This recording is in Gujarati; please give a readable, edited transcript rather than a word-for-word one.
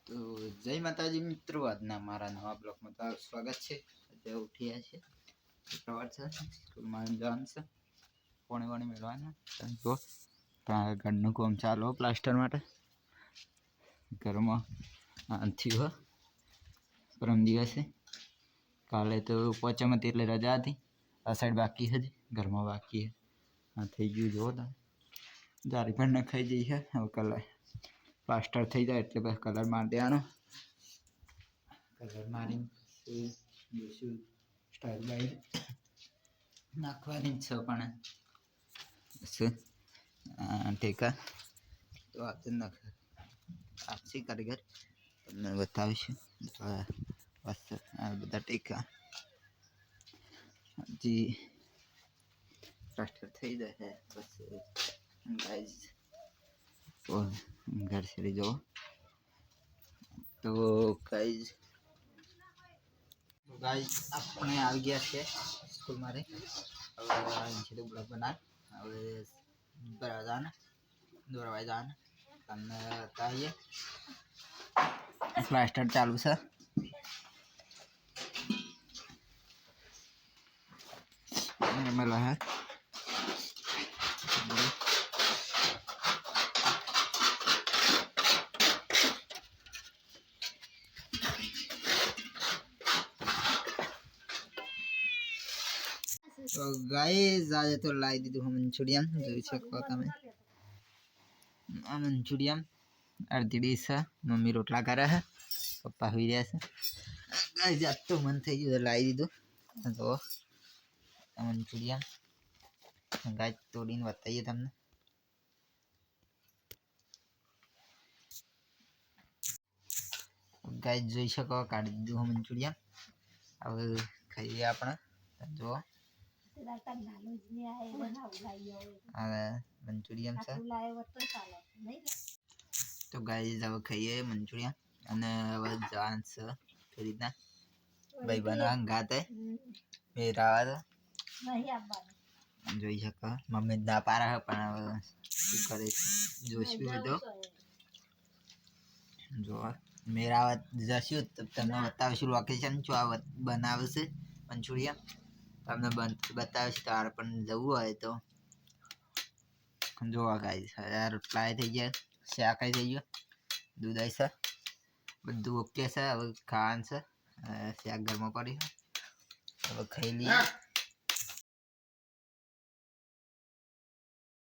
તો જય માતાજી મિત્રો, આજના મારા નવા બ્લોગમાં તો સ્વાગત છે. અત્યારે ઉઠ્યા છે, સવાર છે, સ્કૂલમાં જવાનું છે, પાણી મેળવાના. જો ઘરનું કામ ચાલો પ્લાસ્ટર માટે. ઘરમાં આથી હો પરમ દિવસે કાલે તો પોચમ હતી એટલે રજા હતી. આ સાઈડ બાકી હજી ઘરમાં બાકી હા થઈ ગયું. જો જારી પણ ન ખાઈ જઈ છે. હવે કલર પ્લાસ્ટર થઈ જાય એટલે બસ કલર મારી દેવાનો. કલર મારીને જોઈશું સ્ટાઇલ બાઇલ નાખવાની જ છે. પણ ટેકા તો આજે નાખ આપસી કારીગર તમને બતાવીશું. બસ આ બધા ટેકા હજી પ્લાસ્ટર થઈ જાય બસ ગાઈઝ. તો ઘર છેડી જો તો ગાઈઝ આપણે આવી ગયા છે સ્કૂલ મારે. હવે બ્લોગ બનાવ હવે દોરવાઈ જવાને તમને બતાવીએ. પ્લાસ્ટર ચાલુ છે. મેલા હે તો ગાઈઝ આજે તો લાવી દીધું મંચુરિયન. જોઈ શકો તમે આ મંચુરિયન અડધી ડીશ છે. મમ્મી રોટલા કરે છે, પપ્પા હોઈ રહ્યા છે. ગાઈઝ આજ તો મન થઈ ગયું લાવી દીધું. તો મંચુરિયન ગાઈઝ તોડીને બતાવીએ તમને. ગાઈઝ જોઈ શકો કાઢી દીધું મંચુરિયન. હવે ખાઈએ આપણે. જો મંચુરિયન છે. તો ગાઈઝ હવે ખાઈએ મંચુરિયન અને હવે જવાનું છે કઈ રીતના ભાઈ બનવા ગાતે મેરા જોઈ શકો. મમ્મી ના પારા પણ હવે શું કરે જોશું બધો. જો મેરાવત જશું તો તમને બતાવીશું લોકેશન જો આ બનાવશે મંચુરિયન. તમને બતાવીશ. તારે પણ જવું હોય તો જોવા. ગાઈઝ રોટલા થઈ ગયા, શાક થઈ ગયો, દૂધ છે, બધું ઓકે છે. હવે ખાવાનું છે. શાક ઘરમાં પડી હવે ખાઈ લઈએ.